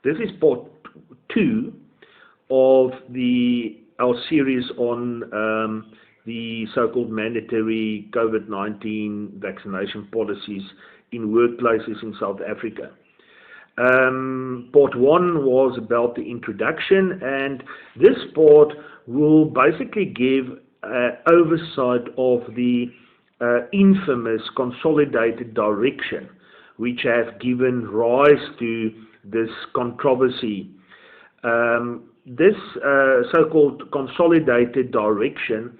This is part 2 of our series on the so-called mandatory COVID-19 vaccination policies in workplaces in South Africa. Part 1 was about the introduction, and this part will basically give oversight of the infamous Consolidated Direction, which has given rise to this controversy. This so-called Consolidated Direction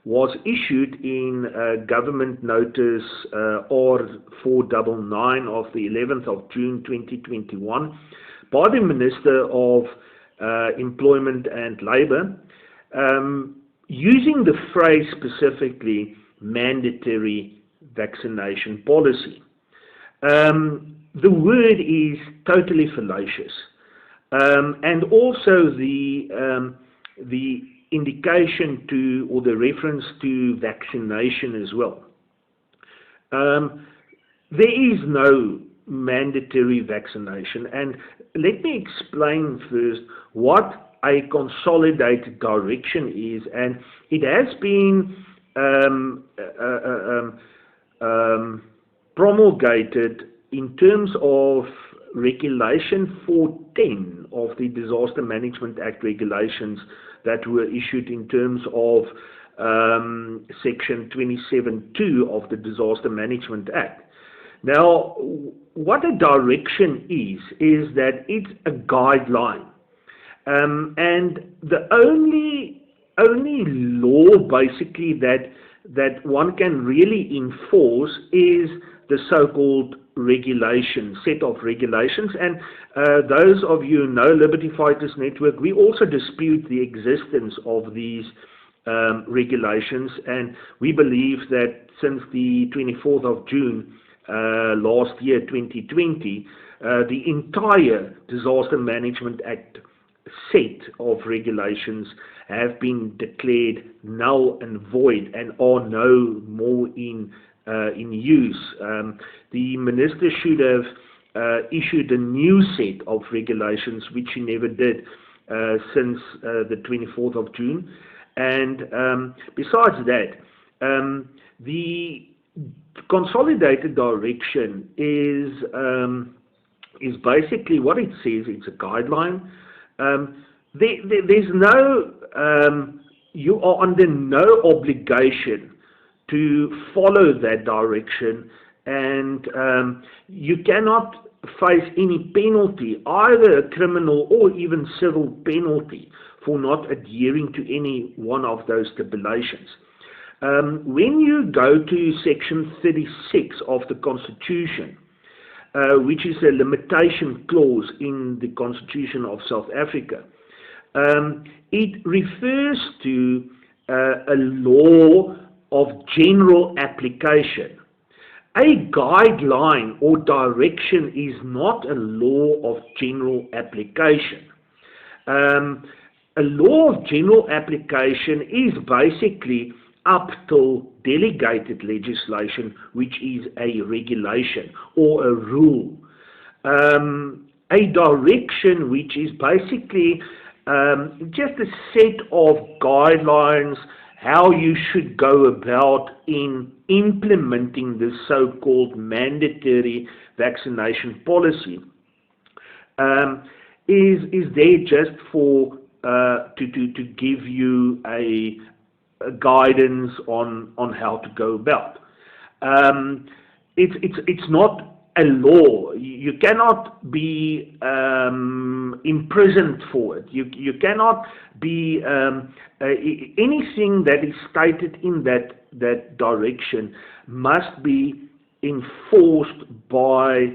was issued in Government Notice R499 of the 11th of June 2021 by the Minister of Employment and Labour, using the phrase specifically mandatory vaccination policy. The word is totally fallacious, and also the indication to, or the reference to, vaccination as well. There is no mandatory vaccination, and let me explain first what a Consolidated Direction is, and it has been promulgated in terms of Regulation 410 of the Disaster Management Act regulations that were issued in terms of Section 27.2 of the Disaster Management Act. Now, what a direction is that it's a guideline, and the only law basically that one can really enforce is the so-called regulations, set of regulations. And those of you who know Liberty Fighters Network, we also dispute the existence of these regulations, and we believe that since the 24th of June last year, 2020, the entire Disaster Management Act set of regulations have been declared null and void and are no more in use. The minister should have issued a new set of regulations, which he never did since the 24th of June. And besides that, the Consolidated Direction is basically what it says. It's a guideline. There's no, you are under no obligation to follow that direction, and you cannot face any penalty, either a criminal or even civil penalty, for not adhering to any one of those stipulations. When you go to Section 36 of the Constitution, which is a limitation clause in the Constitution of South Africa, it refers to a law of general application. A guideline or direction is not a law of general application. A law of general application is basically up till delegated legislation, which is a regulation or a rule. A direction, which is basically just a set of guidelines how you should go about in implementing the so-called mandatory vaccination policy, is there just for to give you a guidance on how to go about. It's not a law. You cannot be imprisoned for it. You cannot be anything that is stated in that direction must be enforced by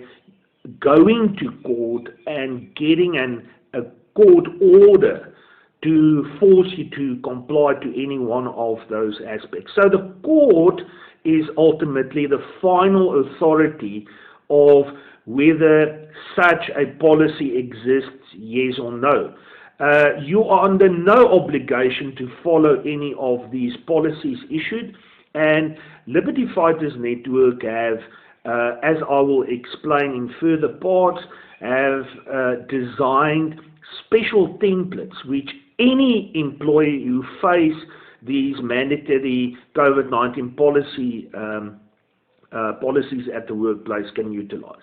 going to court and getting a court order to force you to comply to any one of those aspects. So the court is ultimately the final authority of whether such a policy exists, yes or no. You are under no obligation to follow any of these policies issued, and Liberty Fighters Network have, as I will explain in further parts, have designed special templates which any employee who face these mandatory COVID-19 policies at the workplace can utilize.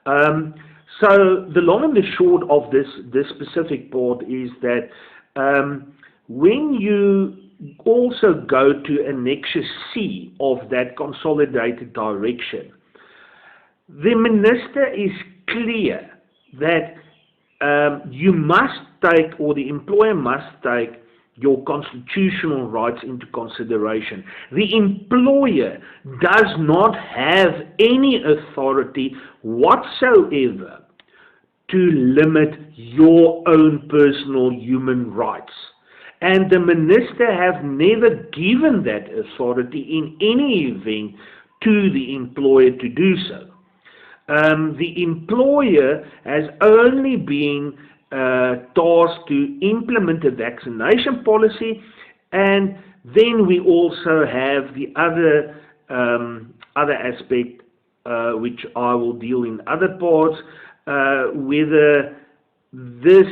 So the long and the short of this specific part is that when you also go to Annexure C of that Consolidated Direction, the Minister is clear that you must take, or the employer must take, your constitutional rights into consideration. The employer does not have any authority whatsoever to limit your own personal human rights. And the Minister have never given that authority in any event to the employer to do so. The employer has only been tasked to implement a vaccination policy, and then we also have the other aspect, which I will deal in other parts, whether this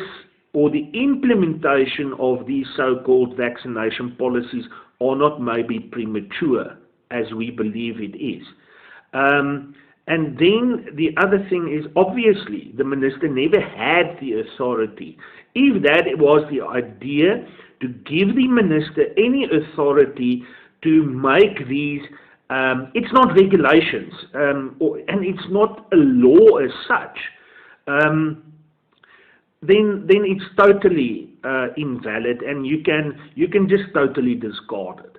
or the implementation of these so-called vaccination policies are not maybe premature, as we believe it is. And then the other thing is, obviously, the Minister never had the authority. If that was the idea, to give the Minister any authority to make these, it's not regulations, and it's not a law as such, then it's totally invalid, and you can just totally discard it.